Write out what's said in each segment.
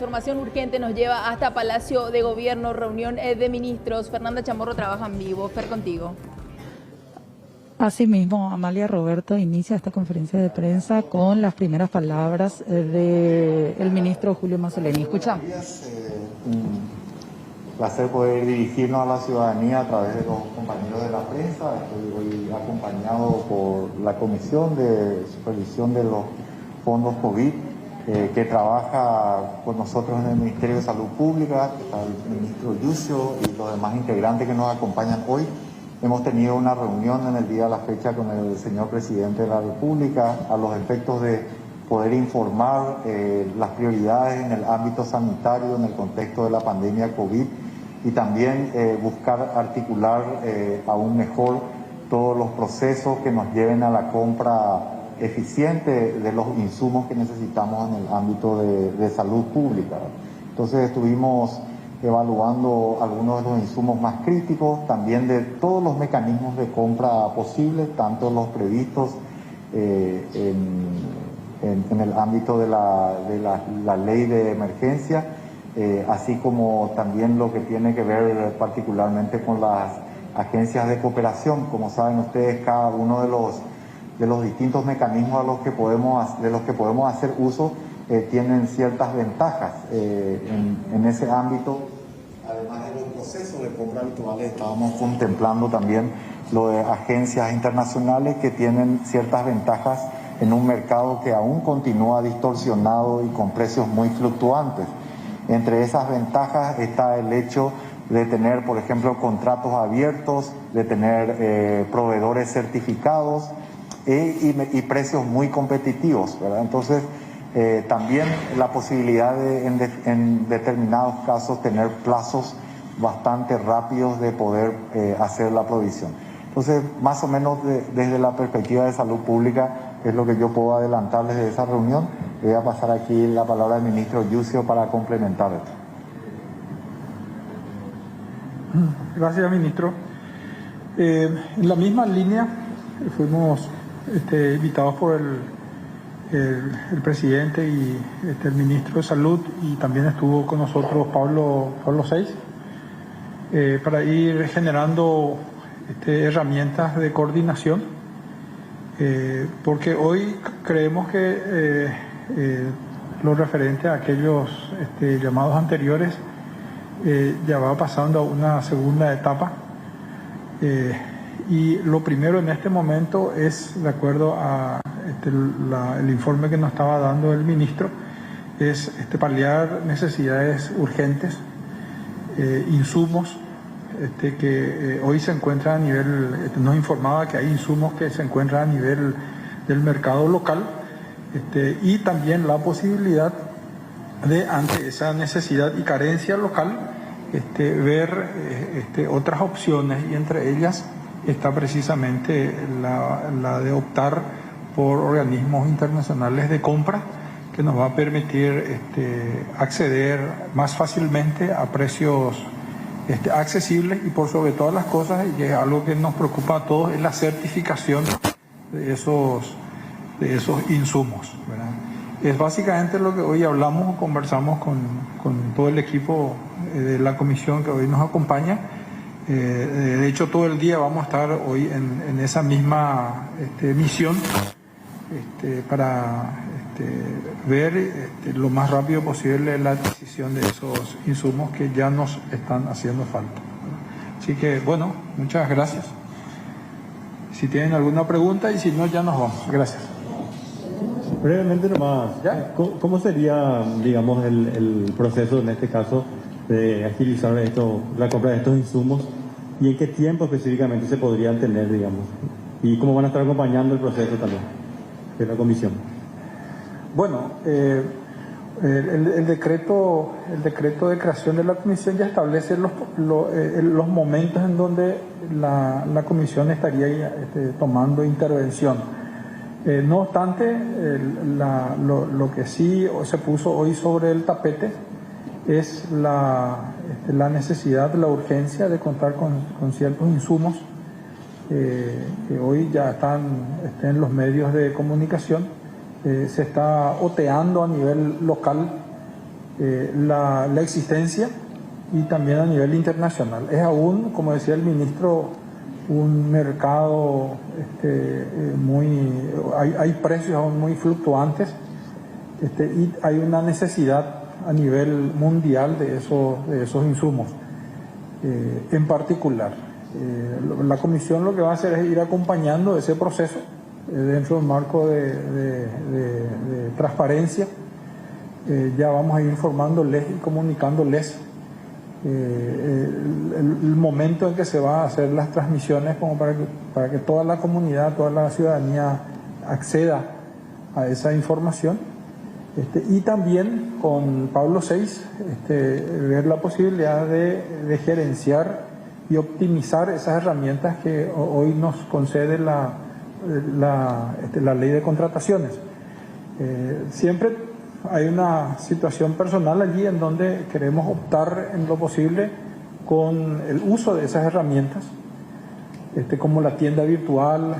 Información urgente nos lleva hasta Palacio de Gobierno, reunión de ministros. Fernanda Chamorro trabaja en vivo. Fer, contigo. Asimismo, Amalia Roberto inicia esta conferencia de prensa con las primeras palabras del ministro Julio Mazzoleni. Escuchamos. Un placer poder dirigirnos a la ciudadanía a través de los compañeros de la prensa. Estoy hoy acompañado por la Comisión de Supervisión de los Fondos COVID, que trabaja con nosotros en el Ministerio de Salud Pública, está el ministro Yucio y los demás integrantes que nos acompañan hoy. Hemos tenido una reunión en el día de la fecha con el señor presidente de la República a los efectos de poder informar las prioridades en el ámbito sanitario en el contexto de la pandemia COVID y también buscar articular aún mejor todos los procesos que nos lleven a la compra eficiente de los insumos que necesitamos en el ámbito de salud pública. Entonces estuvimos evaluando algunos de los insumos más críticos, también de todos los mecanismos de compra posibles, tanto los previstos en el ámbito de la ley de emergencia, así como también lo que tiene que ver particularmente con las agencias de cooperación. Como saben ustedes, cada uno de los distintos mecanismos de los que podemos hacer uso tienen ciertas ventajas en ese ámbito. Además de los procesos de compra habituales, estábamos contemplando también lo de agencias internacionales que tienen ciertas ventajas en un mercado que aún continúa distorsionado y con precios muy fluctuantes. Entre esas ventajas está el hecho de tener, por ejemplo, contratos abiertos, de tener proveedores certificados y precios muy competitivos, ¿verdad? Entonces, también la posibilidad de, en determinados casos, tener plazos bastante rápidos de poder hacer la provisión. Entonces, más o menos desde la perspectiva de salud pública es lo que yo puedo adelantarles de esa reunión. Voy a pasar aquí la palabra al ministro Yucio para complementar esto. Gracias, ministro. En la misma línea fuimos invitados por el presidente y el ministro de Salud, y también estuvo con nosotros Pablo Seix, para ir generando herramientas de coordinación, porque hoy creemos que lo referente a aquellos llamados anteriores ya va pasando a una segunda etapa. Y lo primero en este momento es, de acuerdo a el informe que nos estaba dando el ministro, es paliar necesidades urgentes, insumos que hoy se encuentran a nivel, nos informaba que hay insumos que se encuentran a nivel del mercado local, y también la posibilidad de, ante esa necesidad y carencia local, ver otras opciones, y entre ellas está precisamente la de optar por organismos internacionales de compra, que nos va a permitir acceder más fácilmente a precios accesibles, y por sobre todas las cosas, y que es algo que nos preocupa a todos, es la certificación de esos insumos, ¿verdad? Es básicamente lo que hoy hablamos o conversamos con todo el equipo de la comisión que hoy nos acompaña. De hecho, todo el día vamos a estar hoy en esa misma misión, para ver lo más rápido posible la adquisición de esos insumos que ya nos están haciendo falta. Así que, bueno, muchas gracias. Si tienen alguna pregunta, y si no, ya nos vamos. Gracias. Brevemente nomás, ¿cómo sería, digamos, el proceso en este caso de agilizar la compra de estos insumos, y en qué tiempo específicamente se podrían tener, digamos, y cómo van a estar acompañando el proceso también de la comisión? Bueno, el decreto de creación de la comisión ya establece los momentos en donde la comisión estaría tomando intervención. No obstante, lo que sí se puso hoy sobre el tapete es la necesidad, la urgencia de contar con ciertos insumos que hoy ya están en los medios de comunicación. Se está oteando a nivel local la existencia y también a nivel internacional. Es aún, como decía el ministro, un mercado hay precios aún muy fluctuantes y hay una necesidad a nivel mundial de esos insumos. En particular, la comisión lo que va a hacer es ir acompañando ese proceso dentro del marco de transparencia. Ya vamos a ir informándoles y comunicándoles el momento en que se va a hacer las transmisiones, como para que toda la comunidad, toda la ciudadanía acceda a esa información. Y también con Pablo VI ver la posibilidad de gerenciar y optimizar esas herramientas que hoy nos concede la ley de contrataciones. Siempre hay una situación personal allí en donde queremos optar en lo posible con el uso de esas herramientas, como la tienda virtual,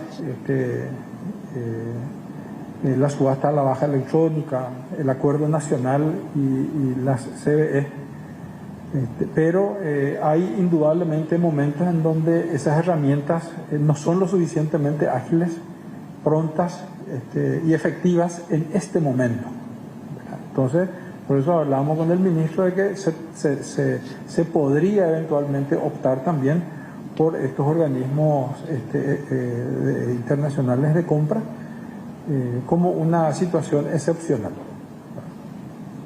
la subasta a la baja electrónica, el acuerdo nacional y las CBE. Pero hay indudablemente momentos en donde esas herramientas no son lo suficientemente ágiles, prontas y efectivas en este momento. Entonces, por eso hablamos con el ministro de que se podría eventualmente optar también por estos organismos internacionales de compra como una situación excepcional.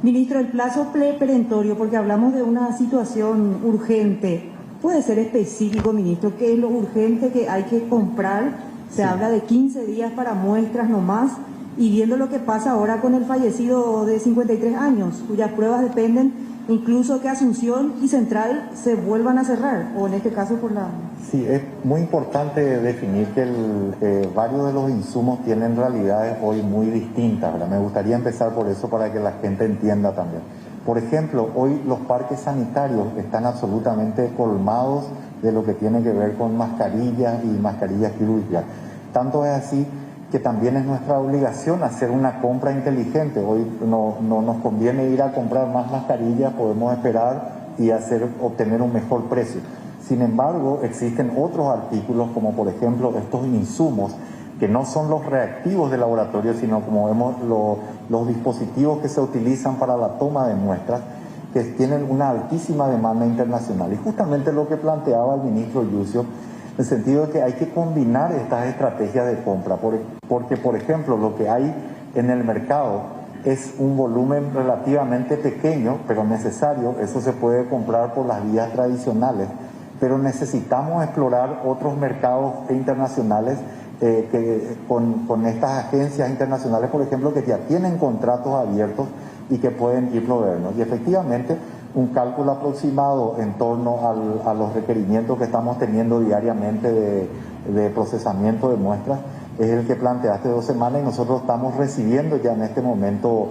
Ministro, el plazo perentorio, porque hablamos de una situación urgente, ¿puede ser específico, ministro, qué es lo urgente que hay que comprar? Se habla de 15 días para muestras nomás, y viendo lo que pasa ahora con el fallecido de 53 años, cuyas pruebas dependen incluso que Asunción y Central se vuelvan a cerrar, o en este caso por la... Sí, es muy importante definir que varios de los insumos tienen realidades hoy muy distintas, ¿verdad? Me gustaría empezar por eso para que la gente entienda también. Por ejemplo, hoy los parques sanitarios están absolutamente colmados de lo que tiene que ver con mascarillas y mascarillas quirúrgicas. Tanto es así que también es nuestra obligación hacer una compra inteligente. Hoy no nos conviene ir a comprar más mascarillas, podemos esperar y obtener un mejor precio. Sin embargo, existen otros artículos, como por ejemplo estos insumos, que no son los reactivos de laboratorio, sino como vemos los dispositivos que se utilizan para la toma de muestras, que tienen una altísima demanda internacional. Y justamente lo que planteaba el ministro Yucio, en el sentido de que hay que combinar estas estrategias de compra, porque por ejemplo lo que hay en el mercado es un volumen relativamente pequeño, pero necesario. Eso se puede comprar por las vías tradicionales, pero necesitamos explorar otros mercados internacionales con estas agencias internacionales, por ejemplo, que ya tienen contratos abiertos y que pueden ir proveernos. Y efectivamente, un cálculo aproximado en torno a los requerimientos que estamos teniendo diariamente de procesamiento de muestras es el que planteaste 2 semanas, y nosotros estamos recibiendo ya en este momento,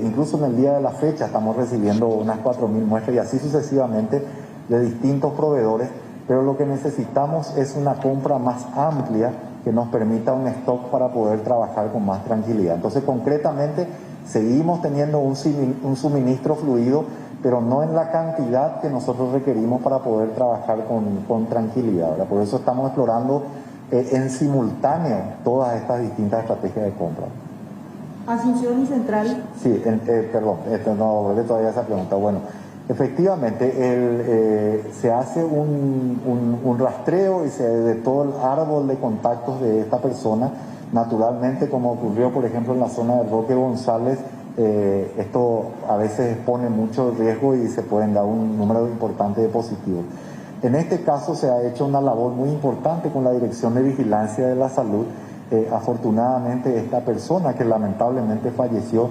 incluso en el día de la fecha, estamos recibiendo unas 4.000 muestras y así sucesivamente de distintos proveedores, pero lo que necesitamos es una compra más amplia que nos permita un stock para poder trabajar con más tranquilidad. Entonces, concretamente, seguimos teniendo un suministro fluido, pero no en la cantidad que nosotros requerimos para poder trabajar con tranquilidad, ¿verdad? Por eso estamos explorando en simultáneo todas estas distintas estrategias de compra. Asunción y Central. Sí, perdón, no volví todavía a esa pregunta. Bueno, efectivamente, se hace un rastreo de todo el árbol de contactos de esta persona. Naturalmente, como ocurrió, por ejemplo, en la zona de Roque González, esto a veces expone mucho riesgo y se pueden dar un número importante de positivos. En este caso se ha hecho una labor muy importante con la Dirección de Vigilancia de la Salud. Afortunadamente, esta persona que lamentablemente falleció,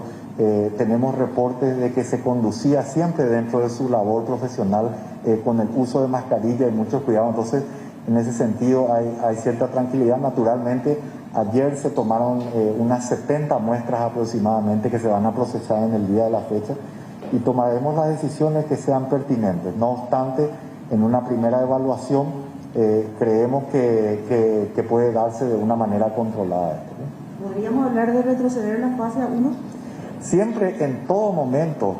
tenemos reportes de que se conducía siempre dentro de su labor profesional con el uso de mascarilla y muchos cuidados. Entonces, en ese sentido hay cierta tranquilidad. Naturalmente, ayer se tomaron unas 70 muestras aproximadamente que se van a procesar en el día de la fecha y tomaremos las decisiones que sean pertinentes. No obstante, en una primera evaluación creemos que puede darse de una manera controlada. ¿Podríamos hablar de retroceder en la fase 1? Siempre, en todo momento,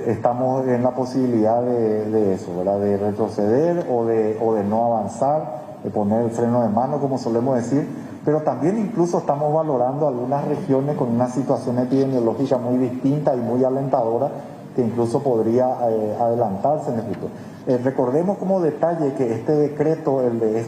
estamos en la posibilidad de eso, ¿verdad? De retroceder o de no avanzar, de poner el freno de mano, como solemos decir, pero también incluso estamos valorando algunas regiones con una situación epidemiológica muy distinta y muy alentadora, que incluso podría adelantarse en el futuro. Recordemos como detalle que este decreto, el de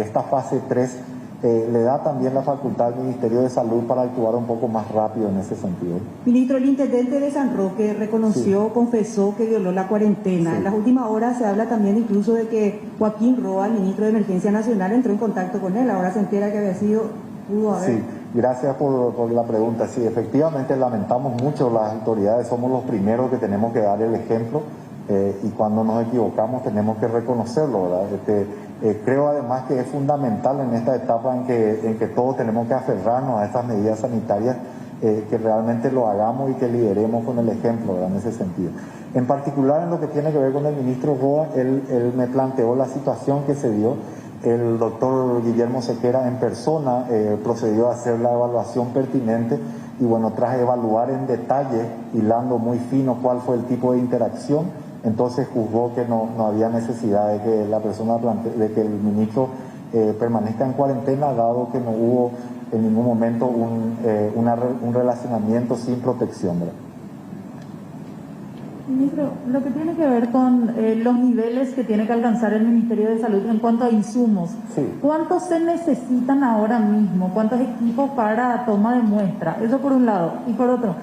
esta fase 3, le da también la facultad al Ministerio de Salud para actuar un poco más rápido en ese sentido. Ministro, el intendente de San Roque reconoció, confesó que violó la cuarentena. Sí. En las últimas horas se habla también incluso de que Joaquín Roa, el ministro de Emergencia Nacional, entró en contacto con él. Ahora se entera que pudo haber. Sí, gracias por la pregunta. Sí, efectivamente lamentamos mucho, las autoridades somos los primeros que tenemos que dar el ejemplo, y cuando nos equivocamos tenemos que reconocerlo, ¿verdad? Creo además que es fundamental en esta etapa en que todos tenemos que aferrarnos a estas medidas sanitarias, que realmente lo hagamos y que lideremos con el ejemplo, ¿verdad? En ese sentido. En particular en lo que tiene que ver con el ministro Roa, él me planteó la situación que se dio. El doctor Guillermo Sequera en persona procedió a hacer la evaluación pertinente y bueno, tras evaluar en detalle, hilando muy fino cuál fue el tipo de interacción, entonces juzgó que no había necesidad de que la persona de que el ministro permanezca en cuarentena, dado que no hubo en ningún momento un relacionamiento sin protección, ¿verdad? Ministro, lo que tiene que ver con los niveles que tiene que alcanzar el Ministerio de Salud en cuanto a insumos, Sí. ¿cuántos se necesitan ahora mismo? ¿Cuántos equipos para toma de muestra? Eso por un lado. Y por otro,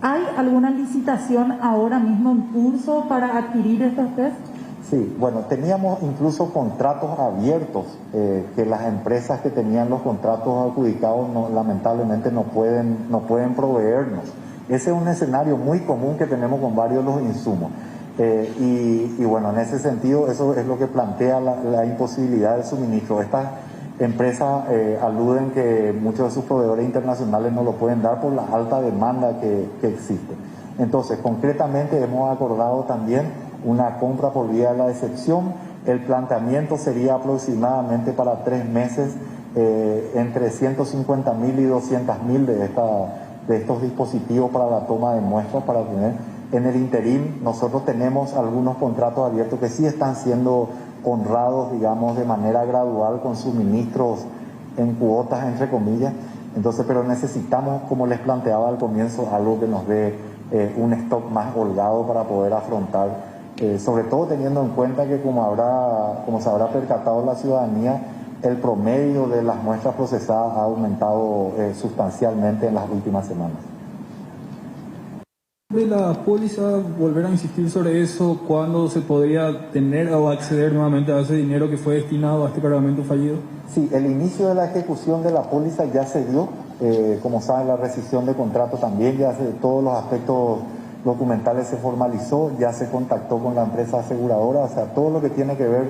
¿hay alguna licitación ahora mismo en curso para adquirir estos test? Sí, bueno, teníamos incluso contratos abiertos, que las empresas que tenían los contratos adjudicados lamentablemente no pueden proveernos. Ese es un escenario muy común que tenemos con varios de los insumos. Y bueno, en ese sentido, eso es lo que plantea la imposibilidad del suministro. Estas empresas aluden que muchos de sus proveedores internacionales no lo pueden dar por la alta demanda que existe. Entonces, concretamente hemos acordado también una compra por vía de la excepción. El planteamiento sería aproximadamente para 3 meses, entre 150.000 y 200.000 de estos dispositivos para la toma de muestras para tener. En el interín nosotros tenemos algunos contratos abiertos que sí están siendo honrados, digamos, de manera gradual con suministros en cuotas, entre comillas. Entonces, pero necesitamos, como les planteaba al comienzo, algo que nos dé un stock más holgado para poder afrontar, sobre todo teniendo en cuenta que como se habrá percatado la ciudadanía, el promedio de las muestras procesadas ha aumentado sustancialmente en las últimas semanas. De la póliza, volver a insistir sobre eso, ¿cuándo se podría tener o acceder nuevamente a ese dinero que fue destinado a este cargamento fallido? Sí, el inicio de la ejecución de la póliza ya se dio. Como saben, la rescisión de contrato también, todos los aspectos documentales se formalizó, ya se contactó con la empresa aseguradora, o sea, todo lo que tiene que ver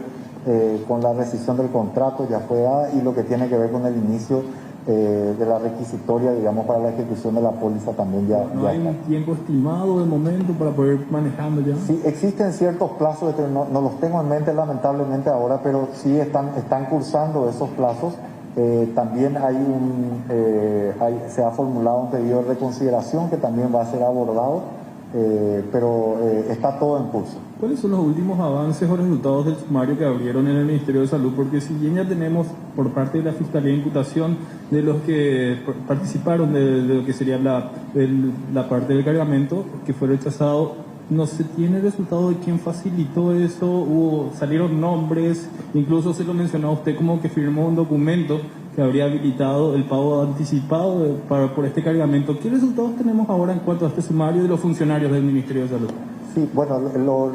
con la rescisión del contrato ya fue dada, y lo que tiene que ver con el inicio de la requisitoria, digamos, para la ejecución de la póliza también ya ¿No hay un tiempo estimado de momento para poder ir manejando ya? Sí, existen ciertos plazos, no los tengo en mente lamentablemente ahora, pero sí están cursando esos plazos. También se ha formulado un pedido de reconsideración que también va a ser abordado, pero está todo en curso. ¿Cuáles son los últimos avances o resultados del sumario que abrieron en el Ministerio de Salud? Porque si bien ya tenemos por parte de la Fiscalía de Imputación de los que participaron de lo que sería la parte del cargamento que fue rechazado, no se tiene resultado de quién facilitó eso, salieron nombres, incluso se lo mencionaba usted como que firmó un documento que habría habilitado el pago anticipado por este cargamento. ¿Qué resultados tenemos ahora en cuanto a este sumario de los funcionarios del Ministerio de Salud? Sí, bueno,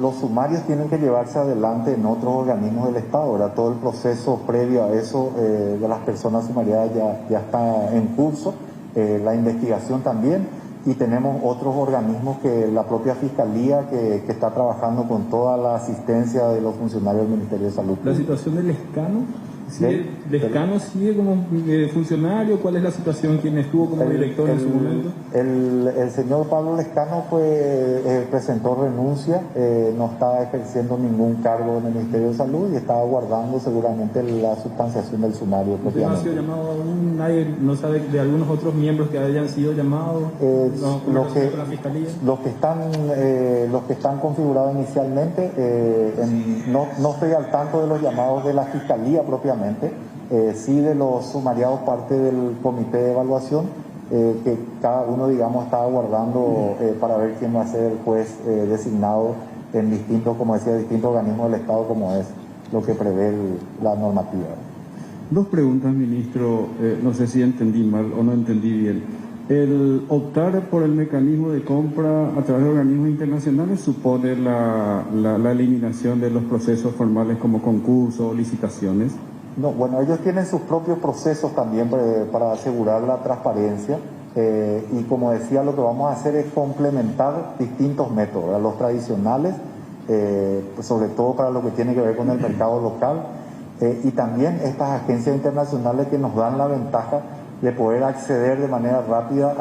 los sumarios tienen que llevarse adelante en otros organismos del Estado. Ahora todo el proceso previo a eso de las personas sumariadas ya está en curso, la investigación también, y tenemos otros organismos que la propia Fiscalía que está trabajando con toda la asistencia de los funcionarios del Ministerio de Salud. La situación del escano ¿Lescano sigue como funcionario? ¿Cuál es la situación? ¿Quién estuvo como director en su momento? El señor Pablo Lescano presentó renuncia, no estaba ejerciendo ningún cargo en el Ministerio de Salud y estaba aguardando seguramente la sustanciación del sumario ¿Usted no ha sido llamado aún? ¿Nadie no sabe de algunos otros miembros que hayan sido llamados? Los que están configurados inicialmente, no estoy al tanto de los llamados de la Fiscalía propiamente, sí de los sumariados parte del comité de evaluación, que cada uno, digamos, está aguardando para ver quién va a ser el juez designado en distintos, como decía, distintos organismos del Estado, como es lo que prevé la normativa. Dos preguntas, ministro. No sé si entendí mal o no entendí bien. El optar por el mecanismo de compra a través de organismos internacionales supone la eliminación de los procesos formales como concursos o licitaciones. No, bueno, ellos tienen sus propios procesos también para asegurar la transparencia y como decía, lo que vamos a hacer es complementar distintos métodos, los tradicionales, pues sobre todo para lo que tiene que ver con el mercado local y también estas agencias internacionales que nos dan la ventaja de poder acceder de manera rápida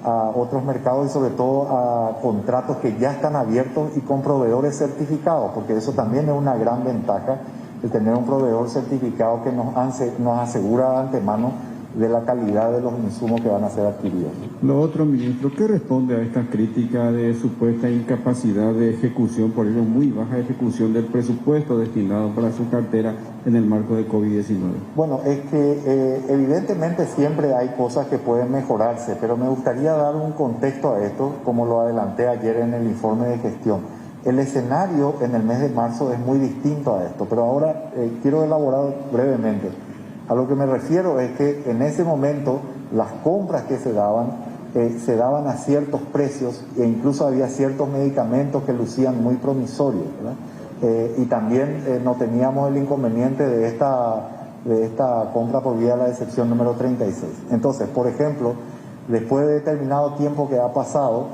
a otros mercados y sobre todo a contratos que ya están abiertos y con proveedores certificados, porque eso también es una gran ventaja, el tener un proveedor certificado que nos asegura de antemano de la calidad de los insumos que van a ser adquiridos. Lo otro, ministro, ¿qué responde a esta crítica de supuesta incapacidad de ejecución, por ello muy baja ejecución del presupuesto destinado para su cartera en el marco de COVID-19? Bueno, es que evidentemente siempre hay cosas que pueden mejorarse, pero me gustaría dar un contexto a esto, como lo adelanté ayer en el informe de gestión. El escenario en el mes de marzo es muy distinto a esto, pero ahora quiero elaborar brevemente. A lo que me refiero es que en ese momento las compras que se daban a ciertos precios e incluso había ciertos medicamentos que lucían muy promisorios, ¿verdad? Y también no teníamos el inconveniente de esta compra por vía de la excepción número 36. Entonces, por ejemplo, después de determinado tiempo que ha pasado,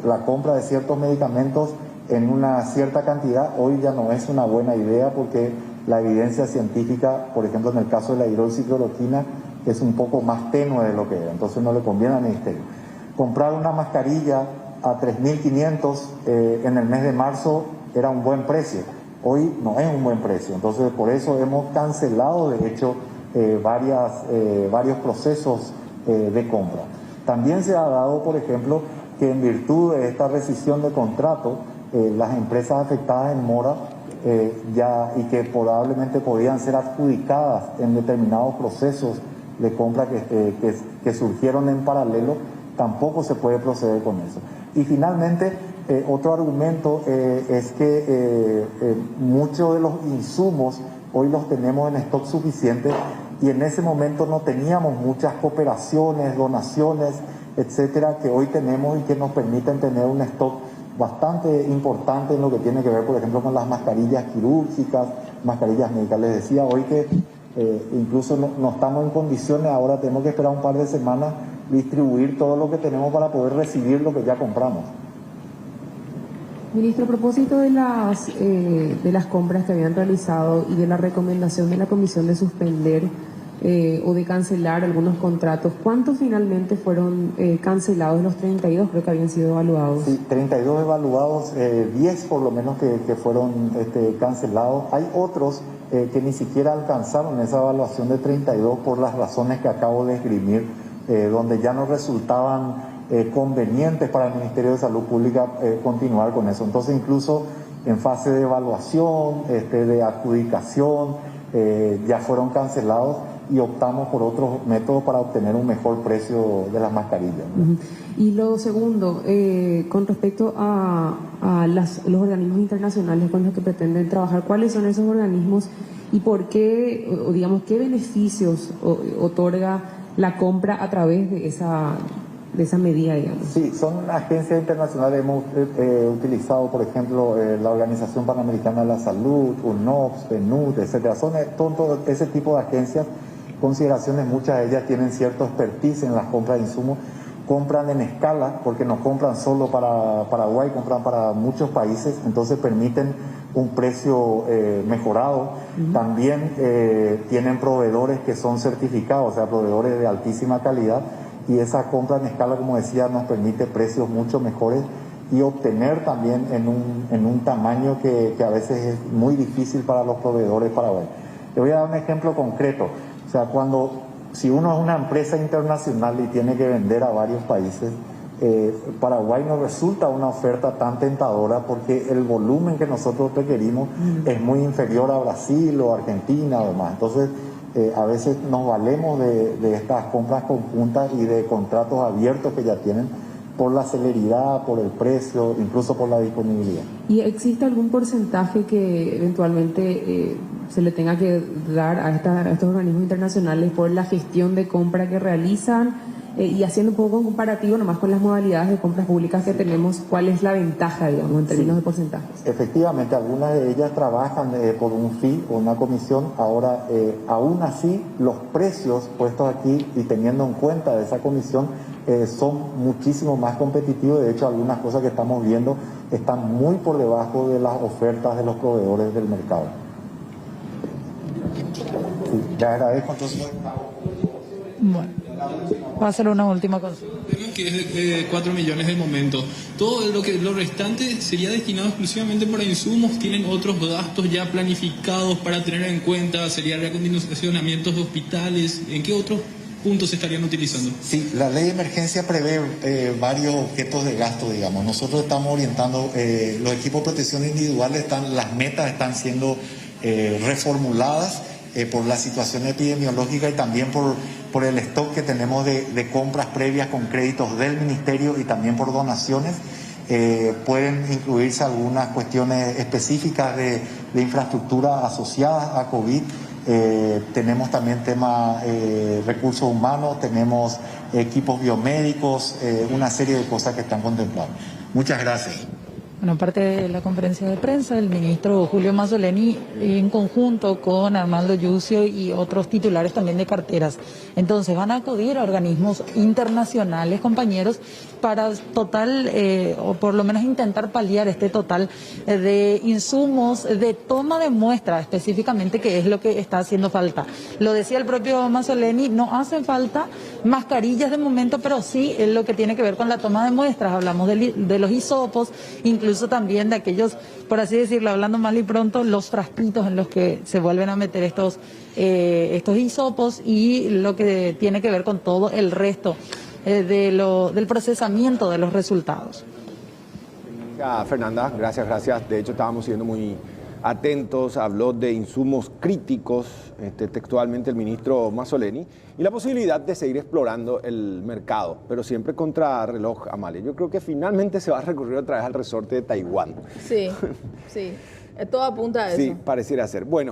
la compra de ciertos medicamentos en una cierta cantidad hoy ya no es una buena idea porque la evidencia científica, por ejemplo en el caso de la hidroxicloroquina, es un poco más tenue de lo que era, entonces no le conviene al ministerio. Comprar una mascarilla a 3.500 en el mes de marzo era un buen precio, hoy no es un buen precio, entonces por eso hemos cancelado de hecho varios procesos de compra. También se ha dado, por ejemplo, que en virtud de esta rescisión de contrato, las empresas afectadas en mora y que probablemente podían ser adjudicadas en determinados procesos de compra que surgieron en paralelo, tampoco se puede proceder con eso. Y finalmente, otro argumento es que muchos de los insumos hoy los tenemos en stock suficiente y en ese momento no teníamos muchas cooperaciones, donaciones, etcétera, que hoy tenemos y que nos permiten tener un stock bastante importante en lo que tiene que ver, por ejemplo, con las mascarillas quirúrgicas, mascarillas médicas. Les decía hoy que incluso no estamos en condiciones, ahora tenemos que esperar un par de semanas, distribuir todo lo que tenemos para poder recibir lo que ya compramos. Ministro, a propósito de las compras que habían realizado y de la recomendación de la Comisión de suspender o de cancelar algunos contratos, ¿cuántos finalmente fueron cancelados de los 32? Creo que habían sido evaluados. Sí, 32 evaluados, 10 por lo menos que fueron cancelados. Hay otros que ni siquiera alcanzaron esa evaluación de 32 por las razones que acabo de esgrimir, donde ya no resultaban convenientes para el Ministerio de Salud Pública continuar con eso. Entonces incluso en fase de evaluación, de adjudicación, ya fueron cancelados y optamos por otros métodos para obtener un mejor precio de las mascarillas, ¿no? Y lo segundo, con respecto a los organismos internacionales con los que pretenden trabajar, ¿cuáles son esos organismos y por qué, o digamos, qué beneficios otorga la compra a través de esa medida, digamos? Sí, son agencias internacionales. Hemos utilizado, por ejemplo, la Organización Panamericana de la Salud, UNOPS, PNUD, etcétera. Son todo ese tipo de agencias. Consideraciones, muchas de ellas tienen cierto expertise en las compras de insumos, compran en escala, porque no compran solo para Paraguay, compran para muchos países, entonces permiten un precio mejorado. También tienen proveedores que son certificados, o sea, proveedores de altísima calidad, y esa compra en escala, como decía, nos permite precios mucho mejores y obtener también en un tamaño que a veces es muy difícil para los proveedores paraguayos. Le voy a dar un ejemplo concreto. O sea, si uno es una empresa internacional y tiene que vender a varios países, Paraguay no resulta una oferta tan tentadora porque el volumen que nosotros requerimos es muy inferior a Brasil o Argentina o demás. Entonces, a veces nos valemos de estas compras conjuntas y de contratos abiertos que ya tienen por la celeridad, por el precio, incluso por la disponibilidad. ¿Y existe algún porcentaje que eventualmente se le tenga que dar a estos organismos internacionales por la gestión de compra que realizan? Y haciendo un poco un comparativo nomás con las modalidades de compras públicas que tenemos, ¿cuál es la ventaja, digamos, en términos de porcentajes? Efectivamente, algunas de ellas trabajan por un fee o una comisión. Ahora, aún así, los precios puestos aquí y teniendo en cuenta esa comisión son muchísimo más competitivos. De hecho, algunas cosas que estamos viendo están muy por debajo de las ofertas de los proveedores del mercado. Sí, le agradezco entonces. Bueno, va a ser una última cosa. Que es de 4 millones del momento. Todo lo restante sería destinado exclusivamente para insumos. ¿Tienen otros gastos ya planificados para tener en cuenta? ¿Sería reacondicionamientos de hospitales? ¿En qué otros puntos se estarían utilizando? Sí, la ley de emergencia prevé varios objetos de gasto, digamos. Nosotros estamos orientando, los equipos de protección individual las metas están siendo reformuladas por la situación epidemiológica y también por el stock que tenemos de compras previas con créditos del Ministerio y también por donaciones. Pueden incluirse algunas cuestiones específicas de infraestructura asociadas a COVID. Tenemos también tema recursos humanos, tenemos equipos biomédicos, una serie de cosas que están contempladas. Muchas gracias. Bueno, aparte de la conferencia de prensa, el ministro Julio Mazzoleni, en conjunto con Armando Yucio y otros titulares también de carteras, entonces van a acudir a organismos internacionales, compañeros, para o por lo menos intentar paliar este total de insumos, de toma de muestras específicamente, que es lo que está haciendo falta. Lo decía el propio Mazzoleni, no hacen falta mascarillas de momento, pero sí es lo que tiene que ver con la toma de muestras. Hablamos de los hisopos, incluso también de aquellos, por así decirlo, hablando mal y pronto, los frasquitos en los que se vuelven a meter estos hisopos, y lo que tiene que ver con todo el resto del procesamiento de los resultados. Fernanda, gracias. De hecho, estábamos siendo muy atentos. Habló de insumos críticos, textualmente el ministro Mazzoleni, y la posibilidad de seguir explorando el mercado, pero siempre contra reloj, Amalia. Yo creo que finalmente se va a recurrir otra vez al resorte de Taiwán. Sí, todo apunta a eso. Sí, pareciera ser. Bueno.